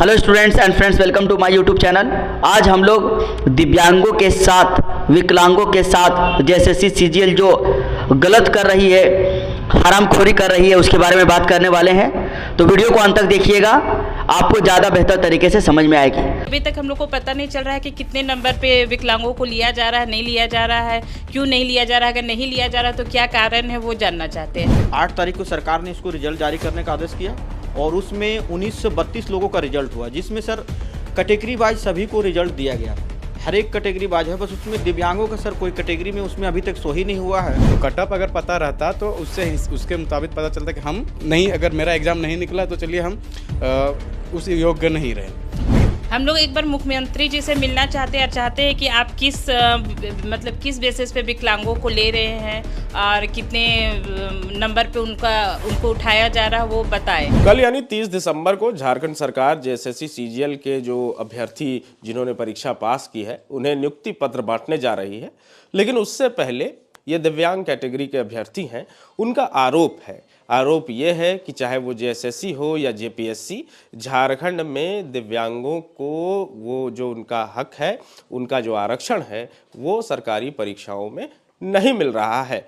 Hello students and friends, welcome to my YouTube channel. आज हम लोग दिव्यांगों के साथ, विकलांगों के साथ जेएसएससी सीजीएल जो गलत कर रही है, हरामखोरी कर रही है, उसके बारे में बात करने वाले हैं। तो वीडियो को अंत तक देखिएगा, आपको ज़्यादा बेहतर तरीके से समझ में आएगी। अभी तक हम लोग को पता नहीं चल रहा है कि कितने नंबर पे विकलांगों को लिया जा रहा है, नहीं लिया जा रहा है, क्यों नहीं लिया जा रहा है। अगर नहीं लिया जा रहा है तो क्या कारण है, वो जानना चाहते हैं। 8 तारीख को सरकार ने इसको रिजल्ट जारी करने का आदेश किया और उसमें 1932 लोगों का रिजल्ट हुआ, जिसमें सर कैटेगरी वाइज सभी को रिजल्ट दिया गया। हर एक कैटेगरी वाइज है, बस उसमें दिव्यांगों का सर कोई कैटेगरी में उसमें अभी तक सो ही नहीं हुआ है। तो कटअप अगर पता रहता तो उसके मुताबिक पता चलता कि हम नहीं, अगर मेरा एग्ज़ाम नहीं निकला तो चलिए हम उस योग्य नहीं रहे। हम लोग एक बार मुख्यमंत्री जी से मिलना चाहते हैं और चाहते हैं कि आप किस बेसिस पे विकलांगों को ले रहे हैं और कितने नंबर पे उनको उठाया जा रहा है, वो बताएं। कल यानी 30 दिसंबर को झारखंड सरकार जेएसएससी सीजीएल के जो अभ्यर्थी जिन्होंने परीक्षा पास की है उन्हें नियुक्ति पत्र बांटने जा रही है। लेकिन उससे पहले ये दिव्यांग कैटेगरी के अभ्यर्थी हैं, उनका आरोप ये है कि चाहे वो जेएसएससी हो या जेपीएससी, झारखंड में दिव्यांगों को वो जो उनका हक है, उनका जो आरक्षण है, वो सरकारी परीक्षाओं में नहीं मिल रहा है।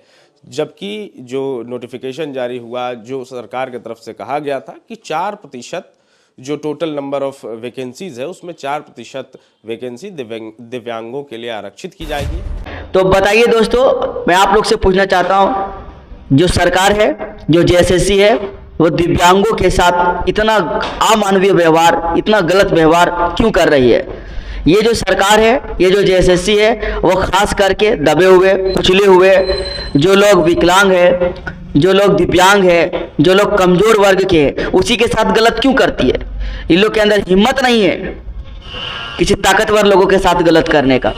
जबकि जो नोटिफिकेशन जारी हुआ, जो सरकार की तरफ से कहा गया था कि 4% जो टोटल नंबर ऑफ वैकेंसीज है उसमें 4% वैकेंसी दिव्यांगों के लिए आरक्षित की जाएगी। तो बताइए दोस्तों, मैं आप लोग से पूछना चाहता हूँ, जो सरकार है, जो जेएसएससी है, वो दिव्यांगों के साथ इतना अमानवीय व्यवहार, इतना गलत व्यवहार क्यों कर रही है? ये जो सरकार है, ये जो जेएसएससी है, वो खास करके दबे हुए, कुचले हुए, जो लोग विकलांग है, जो लोग दिव्यांग है, जो लोग कमजोर वर्ग के हैं, उसी के साथ गलत क्यों करती है? इन लोग के अंदर हिम्मत नहीं है किसी ताकतवर लोगों के साथ गलत करने का।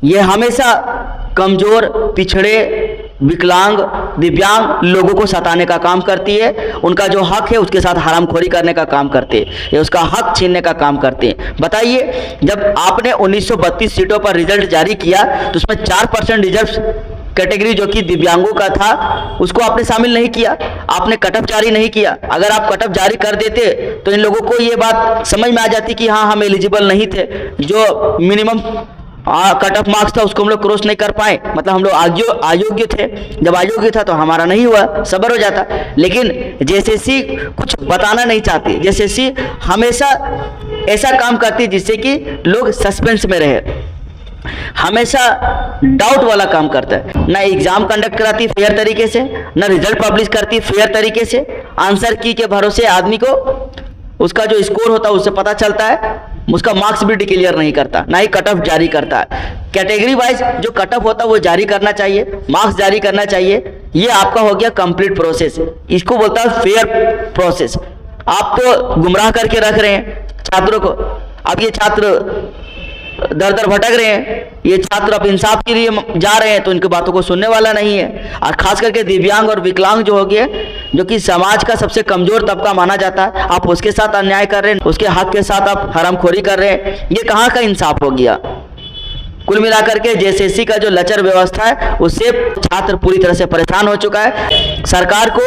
ये हमेशा कमजोर, पिछड़े, विकलांग, दिव्यांग लोगों को सताने का काम करती है। उनका जो हक है उसके साथ हरामखोरी करने का काम करते हैं, ये उसका हक छीनने का काम करते हैं। बताइए, जब आपने 1932 सीटों पर रिजल्ट जारी किया तो उसमें 4% रिजर्व कैटेगरी जो कि दिव्यांगों का था, उसको आपने शामिल नहीं किया, आपने कटअप जारी नहीं किया। अगर आप कटअप जारी कर देते तो इन लोगों को ये बात समझ में आ जाती कि हाँ, हम एलिजिबल नहीं थे, जो मिनिमम कटअप मार्क्स था उसको हम लोग क्रॉस नहीं कर पाए, मतलब हम लोग अयोग्य थे। जब अयोग्य था तो हमारा नहीं हुआ, सबर हो जाता। लेकिन जेएसएससी कुछ बताना नहीं चाहती। जेएसएससी हमेशा ऐसा काम करती है जिससे कि लोग सस्पेंस में रहे, हमेशा डाउट वाला काम करता है। ना एग्जाम कंडक्ट कराती फेयर तरीके से, ना रिजल्ट पब्लिश करती फेयर तरीके से। आंसर की के भरोसे आदमी को उसका जो स्कोर होता है उससे पता चलता है, उसका मार्क्स भी डिक्लेयर नहीं करता, ना ही कटअप जारी करता है। कैटेगरी वाइज जो कटअप होता है वो जारी करना चाहिए, मार्क्स जारी करना चाहिए। ये आपका हो गया कंप्लीट प्रोसेस, इसको बोलता है फेयर प्रोसेस। आप तो गुमराह करके रख रहे हैं छात्रों को। अब ये छात्र दर दर भटक रहे हैं, ये छात्र अब इंसाफ के लिए जा रहे हैं, तो इनकी बातों को सुनने वाला नहीं है। और खास करके दिव्यांग और विकलांग जो हो गए, जो कि समाज का सबसे कमजोर तबका माना जाता है, आप उसके साथ अन्याय कर रहे हैं, उसके हक के साथ आप हरामखोरी कर रहे हैं। ये कहाँ का इंसाफ हो गया? कुल मिलाकर के जेएसएससी का जो लचर व्यवस्था है उससे छात्र पूरी तरह से परेशान हो चुका है। सरकार को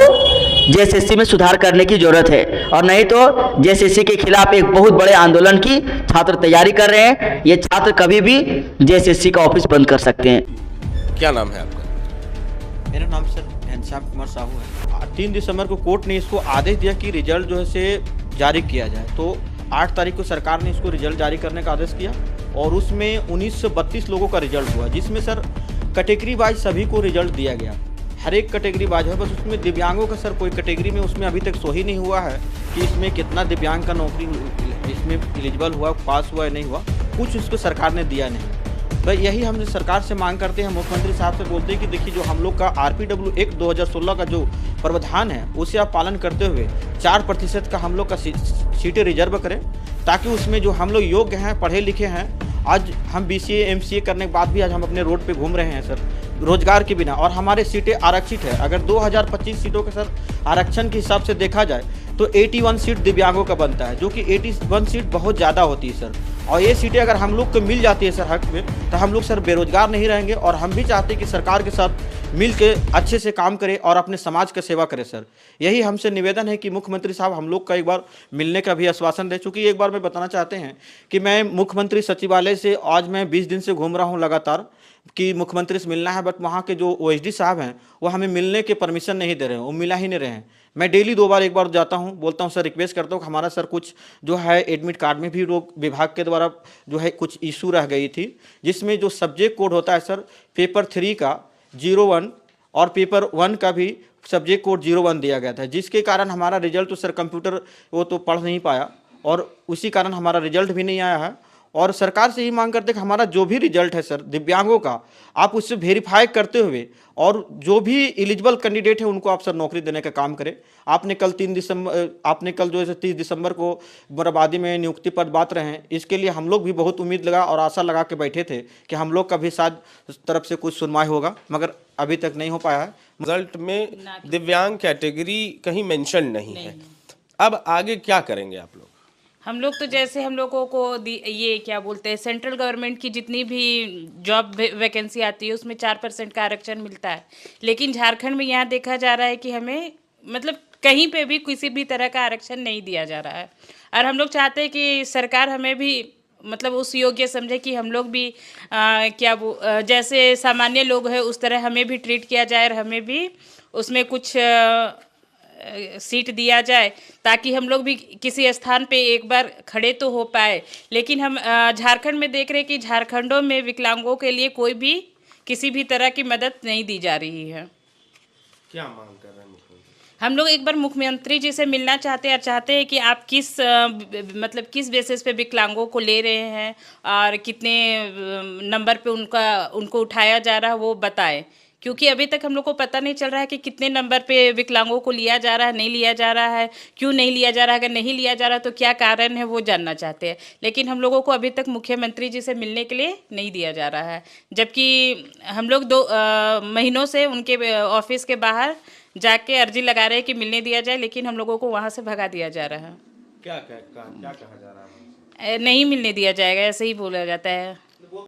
जेएसएससी में सुधार करने की जरूरत है, और नहीं तो जेएसएससी के खिलाफ एक बहुत बड़े आंदोलन की छात्र तैयारी कर रहे हैं। ये छात्र कभी भी जेएसएससी का ऑफिस बंद कर सकते हैं। क्या नाम है आपका? मेरा नाम सर घनश्याम कुमार साहू है। 3 दिसंबर को कोर्ट ने इसको आदेश दिया कि रिजल्ट जो है से जारी किया जाए, तो 8 तारीख को सरकार ने इसको रिजल्ट जारी करने का आदेश किया और उसमें 1932 लोगों का रिजल्ट हुआ, जिसमें सर कैटेगरी वाइज सभी को रिजल्ट दिया गया। हर एक कैटेगरी वाइज है, बस उसमें दिव्यांगों का सर कोई कैटेगरी में उसमें अभी तक सो ही नहीं हुआ है कि इसमें कितना दिव्यांग का नौकरी इसमें एलिजिबल हुआ, पास हुआ या नहीं हुआ, कुछ उसको सरकार ने दिया नहीं। तो यही हम सरकार से मांग करते हैं, मुख्यमंत्री साहब से बोलते हैं कि देखिए, जो हम लोग का RPW एक्ट 2016 का जो प्रावधान है उसे आप पालन करते हुए 4% का हम लोग का सीटें रिजर्व करें, ताकि उसमें जो हम लोग योग्य हैं, पढ़े लिखे हैं, आज हम BCA MCA करने के बाद भी आज हम अपने रोड पे घूम रहे हैं सर, रोजगार के बिना, और हमारे सीटें आरक्षित है। अगर 2025 सीटों के सर आरक्षण के हिसाब से देखा जाए तो 81 सीट दिव्यांगों का बनता है, जो कि 81 सीट बहुत ज़्यादा होती है सर। और ये सीटें अगर हम लोग को मिल जाती है सर हक में, तो हम लोग सर बेरोजगार नहीं रहेंगे। और हम भी चाहते हैं कि सरकार के साथ मिल के अच्छे से काम करें और अपने समाज का सेवा करें सर। यही हमसे निवेदन है कि मुख्यमंत्री साहब हम लोग का एक बार मिलने का भी आश्वासन दे चुकी। एक बार मैं बताना चाहते हैं कि मैं मुख्यमंत्री सचिवालय से आज मैं 20 दिन से घूम रहा हूँ लगातार कि मुख्यमंत्री से मिलना है, बट वहाँ के जो OSD साहब हैं वो हमें मिलने के परमिशन नहीं दे रहे हैं, वो मिला ही नहीं रहे हैं। मैं डेली 2 बार 1 बार जाता हूँ, बोलता हूँ सर, रिक्वेस्ट करता हूँ कि हमारा सर कुछ जो है एडमिट कार्ड में भी लोग विभाग के द्वारा जो है कुछ इशू रह गई थी, जिसमें जो सब्जेक्ट कोड होता है सर पेपर 3 का 01 और पेपर 1 का भी सब्जेक्ट कोड 01 दिया गया था, जिसके कारण हमारा रिजल्ट तो सर कंप्यूटर वो तो पढ़ नहीं पाया और उसी कारण हमारा रिजल्ट भी नहीं आया है। और सरकार से ही मांग करते कि हमारा जो भी रिजल्ट है सर दिव्यांगों का, आप उससे वेरीफाई करते हुए और जो भी एलिजिबल कैंडिडेट है उनको आप सर नौकरी देने का काम करें। आपने कल 30 दिसंबर को बराबादी में नियुक्ति पद बांट रहे हैं, इसके लिए हम लोग भी बहुत उम्मीद लगा और आशा लगा के बैठे थे कि हम लोग का भी शायद तरफ से कुछ सुनवाई होगा, मगर अभी तक नहीं हो पाया है। रिजल्ट में दिव्यांग कैटेगरी कहीं मेंशन नहीं है। अब आगे क्या करेंगे आप लोग? हम लोग तो जैसे हम लोगों को ये क्या बोलते हैं, सेंट्रल गवर्नमेंट की जितनी भी जॉब वैकेंसी आती है उसमें 4% का आरक्षण मिलता है, लेकिन झारखंड में यहाँ देखा जा रहा है कि हमें मतलब कहीं पे भी किसी भी तरह का आरक्षण नहीं दिया जा रहा है। और हम लोग चाहते हैं कि सरकार हमें भी मतलब उस योग्य समझे कि हम लोग भी जैसे सामान्य लोग हैं उस तरह हमें भी ट्रीट किया जाए और हमें भी उसमें कुछ सीट दिया जाए, ताकि हम लोग भी किसी स्थान पे एक बार खड़े तो हो पाए। लेकिन हम झारखंड में देख रहे हैं कि झारखंडों में विकलांगों के लिए कोई भी किसी भी तरह की मदद नहीं दी जा रही है। क्या मांग कर रहे हैं मुख्यमंत्री? हम लोग एक बार मुख्यमंत्री जी से मिलना चाहते हैं और चाहते हैं कि आप किस बेसिस पे विकलांगों को ले रहे हैं और कितने नंबर पे उनको उठाया जा रहा है वो बताएं, क्योंकि अभी तक हम लोग को पता नहीं चल रहा है कि कितने नंबर पे विकलांगों को लिया जा रहा है, नहीं लिया जा रहा है, क्यों नहीं लिया जा रहा है, अगर नहीं लिया जा रहा है तो क्या कारण है वो जानना चाहते हैं। लेकिन हम लोगों को अभी तक मुख्यमंत्री जी से मिलने के लिए नहीं दिया जा रहा है, जबकि हम लोग 2 महीनों से उनके ऑफिस के बाहर जाके अर्जी लगा रहे हैं कि मिलने दिया जाए, लेकिन हम लोगों को वहाँ से भगा दिया जा रहा है। क्या कहा जा रहा है? नहीं मिलने दिया जाएगा, ऐसे ही बोला जाता है।